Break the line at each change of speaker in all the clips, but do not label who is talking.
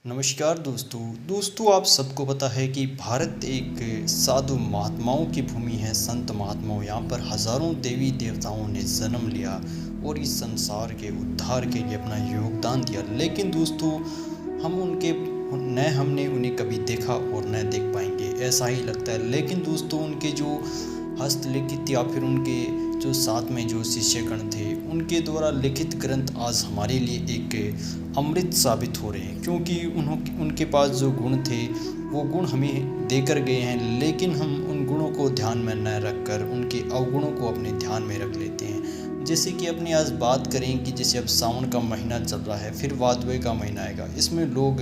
नमस्कार दोस्तों आप सबको पता है कि भारत एक साधु महात्माओं की भूमि है। संत महात्माओं यहाँ पर हजारों देवी देवताओं ने जन्म लिया और इस संसार के उद्धार के लिए अपना योगदान दिया। लेकिन दोस्तों हमने उन्हें कभी देखा और न देख पाएंगे, ऐसा ही लगता है। लेकिन दोस्तों उनके जो हस्तलिखित या फिर उनके जो साथ में जो शिष्यगण थे, उनके द्वारा लिखित ग्रंथ आज हमारे लिए एक अमृत साबित हो रहे हैं, क्योंकि उनके पास जो गुण थे वो गुण हमें देकर गए हैं। लेकिन हम उन गुणों को ध्यान में न रखकर उनके अवगुणों को अपने ध्यान में रख लेते हैं। जैसे कि अपनी आज बात करें कि जैसे अब सावन का महीना चल रहा है, फिर भादवे का महीना आएगा। इसमें लोग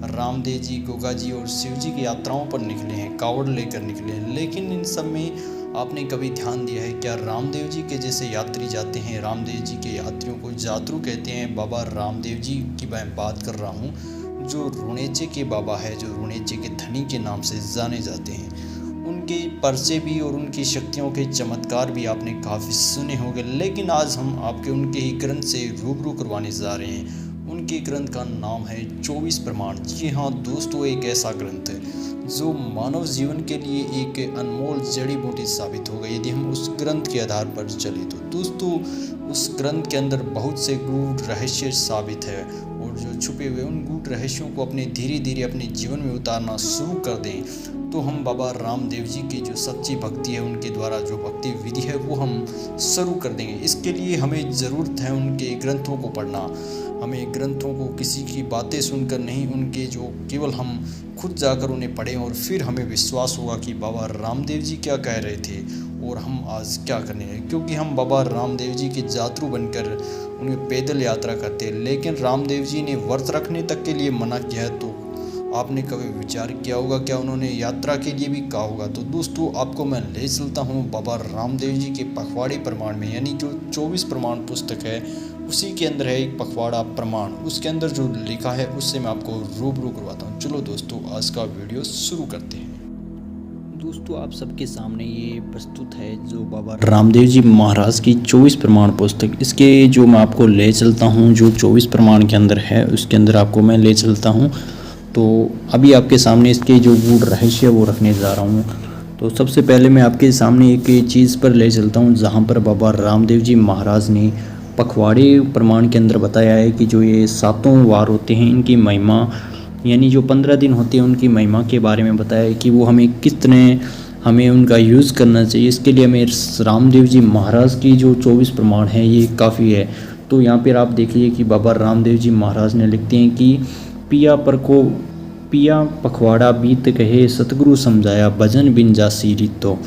रामदेव जी, गोगा जी और शिव जी की यात्राओं पर निकले हैं, कावड़ लेकर निकले हैं। लेकिन इन सब में आपने कभी ध्यान दिया है क्या रामदेव जी के जैसे यात्री जाते हैं? रामदेव जी के यात्रियों को जातरू कहते हैं। बाबा रामदेव जी की मैं बात कर रहा हूँ, जो रुणेचे के बाबा है, जो रुणेचे के धनी के नाम से जाने जाते हैं। उनके पर्चे भी और उनकी शक्तियों के चमत्कार भी आपने काफ़ी सुने होंगे। लेकिन आज हम आपके उनके ही ग्रंथ से रूबरू करवाने जा रहे हैं। उनके ग्रंथ का नाम है 24 प्रमाण। जी हाँ दोस्तों, एक ऐसा ग्रंथ है जो मानव जीवन के लिए एक अनमोल जड़ी बूटी साबित होगा यदि हम उस ग्रंथ के आधार पर चले तो। दोस्तों उस ग्रंथ के अंदर बहुत से गूढ़ रहस्य साबित है, और जो छुपे हुए उन गूढ़ रहस्यों को अपने धीरे धीरे अपने जीवन में उतारना शुरू कर दें तो हम बाबा रामदेव जी की जो सच्ची भक्ति है, उनके द्वारा जो भक्ति विधि है वो हम शुरू कर देंगे। इसके लिए हमें ज़रूरत है उनके ग्रंथों को पढ़ना। हमें ग्रंथों को किसी की बातें सुनकर नहीं, उनके जो केवल हम खुद जाकर उन्हें पढ़ें और फिर हमें विश्वास होगा कि बाबा रामदेव जी क्या कह रहे थे और हम आज क्या करने हैं। क्योंकि हम बाबा रामदेव जी के जातरू बनकर उन्हें पैदल यात्रा करते हैं, लेकिन रामदेव जी ने व्रत रखने तक के लिए मना किया है। तो आपने कभी विचार किया होगा क्या उन्होंने यात्रा के लिए भी कहा होगा? तो दोस्तों आपको मैं ले चलता हूँ बाबा रामदेव जी के पखवाड़े प्रमाण में, यानी जो 24 प्रमाण पुस्तक है उसी के अंदर है एक पखवाड़ा प्रमाण। उसके अंदर जो लिखा है उससे मैं आपको रूबरू करवाता हूँ। चलो दोस्तों आज का वीडियो शुरू करते हैं। दोस्तों आप सबके सामने ये प्रस्तुत है जो बाबा रामदेव जी महाराज की 24 प्रमाण पुस्तक। इसके जो मैं आपको ले चलता हूँ, जो 24 प्रमाण के अंदर है उसके अंदर आपको मैं ले चलता हूँ। तो अभी आपके सामने इसके जो गूढ़ रहस्य वो रखने जा रहा हूँ। तो सबसे पहले मैं आपके सामने एक चीज़ पर ले चलता हूँ जहाँ पर बाबा रामदेव जी महाराज ने पखवाड़े प्रमाण के अंदर बताया है कि जो ये 7 वार होते हैं इनकी महिमा, यानी जो 15 दिन होते हैं उनकी महिमा के बारे में बताया है कि वो हमें किस तरह हमें उनका यूज़ करना चाहिए। इसके लिए हमें रामदेव जी महाराज की जो 24 प्रमाण है ये काफ़ी है। तो यहाँ पर आप देखिए कि बाबा रामदेव जी महाराज ने लिखते हैं कि पिया पखवाड़ा बीत कहे सतगुरु समझाया भजन बिन जासी रीतो।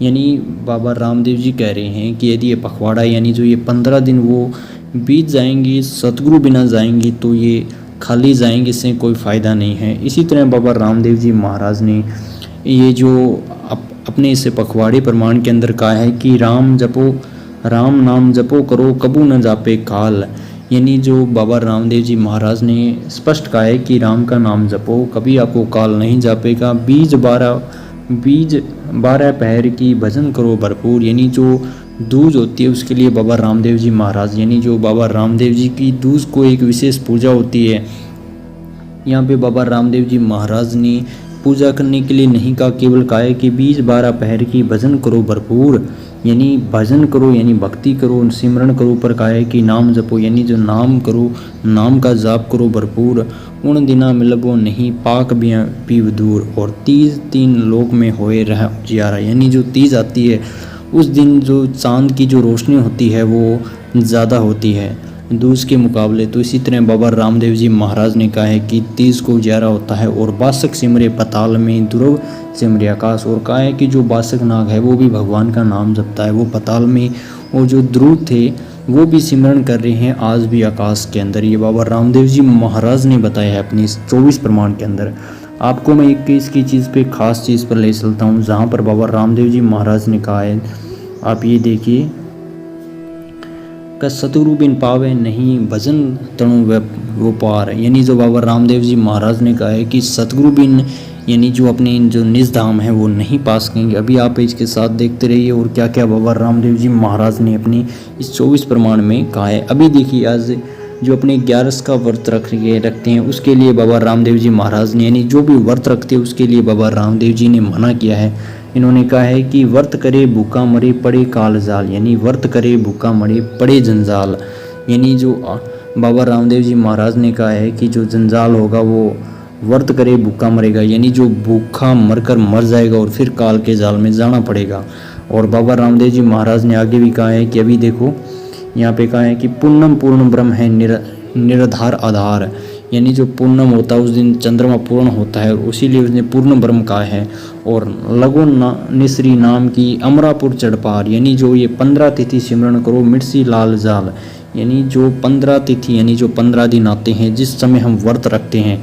यानी बाबा रामदेव जी कह रहे हैं कि यदि ये पखवाड़ा यानी जो ये 15 दिन वो बीत जाएंगी, सतगुरु बिना जाएंगी तो ये खाली जाएंगे, इससे कोई फ़ायदा नहीं है। इसी तरह बाबा रामदेव जी महाराज ने ये जो अपने इस पखवाड़े प्रमाण के अंदर कहा है कि राम नाम जपो करो कबू न जापे काल। यानी जो बाबा रामदेव जी महाराज ने स्पष्ट कहा है कि राम का नाम जपो, कभी आपको काल नहीं जापेगा। बीज 12 पहर की भजन करो भरपूर। यानी जो दूज होती है उसके लिए बाबा रामदेव जी महाराज, यानी जो बाबा रामदेव जी की दूज को एक विशेष पूजा होती है। यहाँ पे बाबा रामदेव जी महाराज ने पूजा करने के लिए नहीं कहा, केवल कहा है कि बीज 12 पहर की भजन करो भरपूर। यानी भजन करो यानी भक्ति करो, सिमरण करो, पर कहा है कि नाम जपो, यानी जो नाम करो, नाम का जाप करो भरपूर। उन दिना मिलबो नहीं पाक पीव दूर, और तीज 3 लोक में होए रह जियारा। यानी जो तीज आती है उस दिन जो चांद की जो रोशनी होती है वो ज़्यादा होती है दूज के मुकाबले। तो इसी तरह बाबा रामदेव जी महाराज ने कहा है कि तीज को उजारा होता है और बासक सिमरे पताल में ध्रुव सिमरे आकाश। और कहा है कि जो बासक नाग है वो भी भगवान का नाम जपता है, वो पताल में, और जो ध्रुव थे वो भी सिमरण कर रहे हैं आज भी आकाश के अंदर। ये बाबा रामदेव जी महाराज ने बताया है अपनी इस 24 प्रमाण के अंदर। आपको मैं एक इसकी चीज़ पे खास चीज़ पर ले चलता हूँ जहाँ पर बाबा रामदेव जी महाराज ने कहा है, आप ये देखिए, का सतगुरु बिन पावे नहीं भजन तणु वो पार। यानी जो बाबा रामदेव जी महाराज ने कहा है कि सतगुरु बिन यानी जो अपने जो निज धाम है वो नहीं पा सकेंगे। अभी आप इसके साथ देखते रहिए और क्या क्या बाबा रामदेव जी महाराज ने अपनी इस 24 प्रमाण में कहा है। अभी देखिए आज जो अपने 11 का व्रत रखते हैं उसके लिए बाबा रामदेव जी महाराज ने, यानी जो भी व्रत रखते हैं उसके लिए बाबा रामदेव जी ने मना किया है। इन्होंने कहा है कि व्रत करे भूखा मरे पड़े कालजाल, यानी व्रत करे भूखा मरे पड़े जंजाल। यानी जो बाबा रामदेव जी महाराज ने कहा है कि जो जंजाल होगा वो व्रत करे भूखा मरेगा, यानी जो भूखा मरकर मर जाएगा और फिर काल के जाल में जाना पड़ेगा। और बाबा रामदेव जी महाराज ने आगे भी कहा है कि अभी देखो यहाँ पे कहा है कि पूर्णम पूर्ण ब्रह्म है निराधार आधार, यानी जो पूर्णम होता है उस दिन चंद्रमा पूर्ण होता है, उसीलिए उसने पूर्ण ब्रह्म कहा है। और लगो निश्री नाम की अमरापुर चढ़पार, यानी जो ये 15 तिथि सिमरन करो मिर्सी लाल जाल, यानी जो 15 तिथि यानी जो 15 दिन आते हैं जिस समय हम व्रत रखते हैं।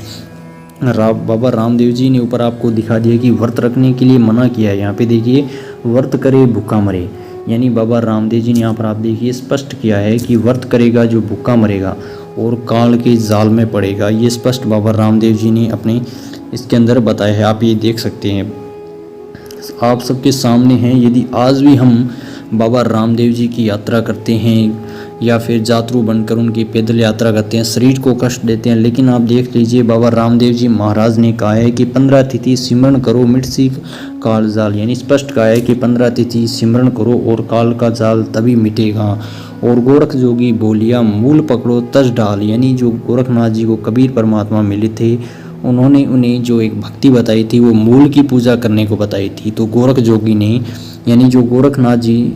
बाबा रामदेव जी ने ऊपर आपको दिखा दिया कि व्रत रखने के लिए मना किया है। यहाँ पे देखिए व्रत करे भूखा मरे, यानी बाबा रामदेव जी ने यहाँ पर आप देखिए स्पष्ट किया है कि व्रत करेगा जो भूखा मरेगा और काल के जाल में पड़ेगा। ये स्पष्ट बाबा रामदेव जी ने अपने इसके अंदर बताया है, आप ये देख सकते हैं, आप सबके सामने हैं। यदि आज भी हम बाबा रामदेव जी की यात्रा करते हैं या फिर जातरू बनकर उनकी पैदल यात्रा करते हैं, शरीर को कष्ट देते हैं, लेकिन आप देख लीजिए बाबा रामदेव जी महाराज ने कहा है कि 15 तिथि सिमरन करो मिटसी काल जाल, यानी स्पष्ट कहा है कि 15 तिथि सिमरन करो और काल का जाल तभी मिटेगा। और गोरख जोगी बोलिया मूल पकड़ो तज डाल, यानी जो गोरखनाथ जी को कबीर परमात्मा मिले थे उन्होंने उन्हें जो एक भक्ति बताई थी वो मूल की पूजा करने को बताई थी। तो गोरख जोगी ने, यानी जो गोरखनाथ जी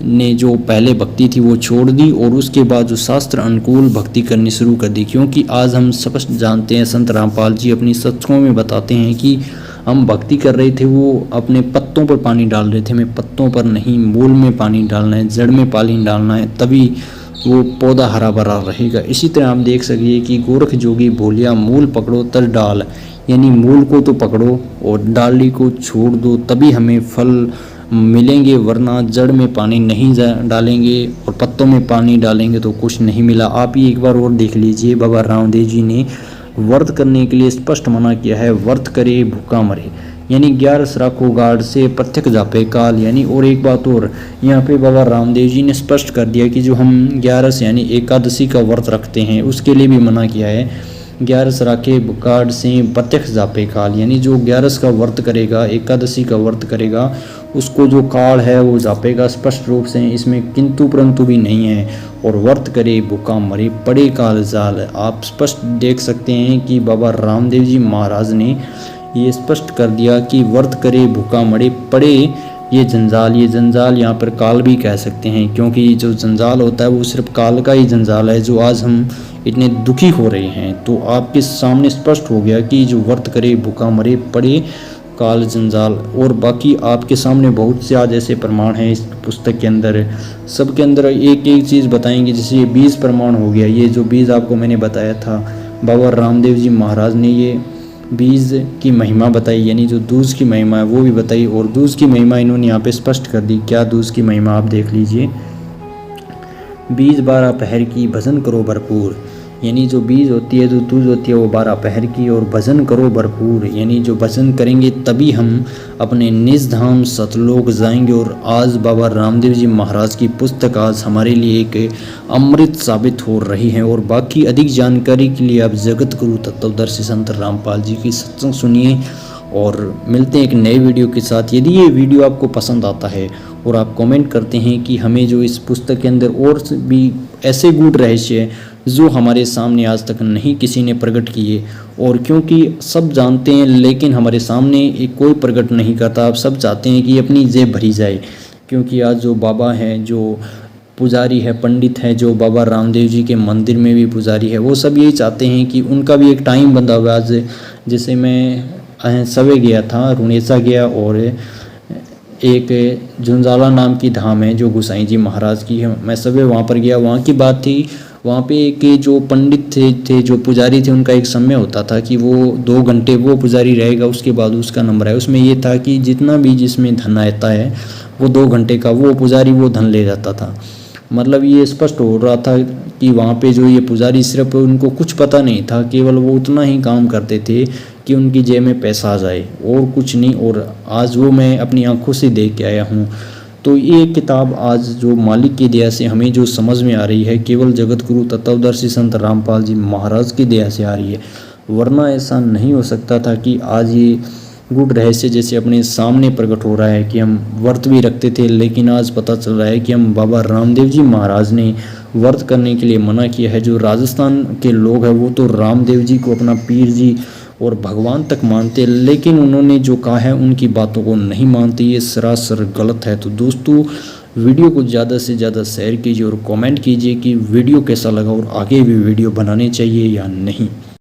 ने जो पहले भक्ति थी वो छोड़ दी और उसके बाद जो शास्त्र अनुकूल भक्ति करनी शुरू कर दी। क्योंकि आज हम स्पष्ट जानते हैं, संत रामपाल जी अपनी सत्संगों में बताते हैं कि हम भक्ति कर रहे थे वो अपने पत्तों पर पानी डाल रहे थे, हमें पत्तों पर नहीं मूल में पानी डालना है, जड़ में पानी डालना है, तभी वो पौधा हरा भरा रहेगा। इसी तरह हम देख सकिए कि गोरख जोगी बोलिया मूल पकड़ो तर डाल, यानी मूल को तो पकड़ो और डाली को छोड़ दो तभी हमें फल मिलेंगे, वरना जड़ में पानी नहीं डालेंगे और पत्तों में पानी डालेंगे तो कुछ नहीं मिला। आप ही एक बार और देख लीजिए, बाबा रामदेव जी ने व्रत करने के लिए स्पष्ट मना किया है, व्रत करे भूखा मरे, यानी 11 राखो गाढ़ से प्रत्यक्ष जापे काल। यानी और एक बात और यहाँ पे बाबा रामदेव जी ने स्पष्ट कर दिया कि जो हम 11 यानी एकादशी का व्रत रखते हैं उसके लिए भी मना किया है, 11 राखे गाढ़ से प्रत्यक्ष जापे काल, यानी जो 11 का व्रत करेगा, एकादशी का व्रत करेगा, उसको जो काल है वो जापेगा। स्पष्ट रूप से इसमें किंतु परंतु भी नहीं है। और व्रत करे भूखा मरे पड़े काल जाल, आप स्पष्ट देख सकते हैं कि बाबा रामदेव जी महाराज ने ये स्पष्ट कर दिया कि व्रत करे भूखा मरे पड़े ये जंजाल यहाँ पर काल भी कह सकते हैं, क्योंकि जो जंजाल होता है वो सिर्फ काल का ही जंजाल है जो आज हम इतने दुखी हो रहे हैं। तो आपके सामने स्पष्ट हो गया कि जो व्रत करे भूखा मरे पड़े काल जंजाल। और बाकी आपके सामने बहुत से आज ऐसे प्रमाण हैं इस पुस्तक के अंदर, सबके अंदर एक एक चीज़ बताएंगे। जैसे ये बीज प्रमाण हो गया, ये जो बीज आपको मैंने बताया था, बाबा रामदेव जी महाराज ने ये बीज की महिमा बताई, यानी जो दूज की महिमा है वो भी बताई। और दूज की महिमा इन्होंने यहाँ पे स्पष्ट कर दी। क्या दूज की महिमा आप देख लीजिए, बीज 12 पहर की भजन करो भरपूर, यानी जो बीज होती है, जो दूज होती है वो 12 पहर की, और भजन करो भरपूर, यानी जो भजन करेंगे तभी हम अपने निज धाम सतलोक जाएंगे। और आज बाबा रामदेव जी महाराज की पुस्तक आज हमारे लिए एक अमृत साबित हो रही है। और बाकी अधिक जानकारी के लिए आप जगत गुरु तत्वदर्शी संत रामपाल जी की सत्संग सुनिए। और मिलते हैं एक नए वीडियो के साथ। यदि ये वीडियो आपको पसंद आता है और आप कमेंट करते हैं कि हमें जो इस पुस्तक के अंदर और भी ऐसे गूढ़ रहस्य जो हमारे सामने आज तक नहीं किसी ने प्रकट किए, और क्योंकि सब जानते हैं लेकिन हमारे सामने एक कोई प्रकट नहीं करता, आप सब चाहते हैं कि अपनी जेब भरी जाए। क्योंकि आज जो बाबा हैं, जो पुजारी है, पंडित है, जो बाबा रामदेव जी के मंदिर में भी पुजारी है, वो सब यही चाहते हैं कि उनका भी एक टाइम बंधा हुआ। आज जैसे मैं सवे गया था, रुणेसा गया, और एक झुंझाला नाम की धाम है जो गोसाई जी महाराज की है, मैं सवे वहाँ पर गया। वहाँ की बात थी, वहाँ पे एक जो पंडित थे जो पुजारी थे, उनका एक समय होता था कि वो 2 घंटे वो पुजारी रहेगा, उसके बाद उसका नंबर है। उसमें ये था कि जितना भी जिसमें धन आता है वो 2 घंटे का वो पुजारी वो धन ले जाता था। मतलब ये स्पष्ट हो रहा था कि वहाँ पे जो ये पुजारी, सिर्फ उनको कुछ पता नहीं था, केवल वो उतना ही काम करते थे कि उनकी जेब में पैसा आ जाए और कुछ नहीं। और आज वो मैं अपनी आंखों से देख के आया हूँ। तो ये किताब आज जो मालिक की दया से हमें जो समझ में आ रही है, केवल जगत गुरु तत्वदर्शी संत रामपाल जी महाराज की दया से आ रही है, वरना ऐसा नहीं हो सकता था कि आज ये गूढ़ रहस्य जैसे अपने सामने प्रकट हो रहा है कि हम व्रत भी रखते थे, लेकिन आज पता चल रहा है कि हम बाबा रामदेव जी महाराज ने व्रत करने के लिए मना किया है। जो राजस्थान के लोग हैं वो तो रामदेव जी को अपना पीर जी और भगवान तक मानते, लेकिन उन्होंने जो कहा है उनकी बातों को नहीं मानते, ये सरासर गलत है। तो दोस्तों वीडियो को ज़्यादा से ज़्यादा शेयर कीजिए और कमेंट कीजिए कि वीडियो कैसा लगा और आगे भी वीडियो बनाने चाहिए या नहीं।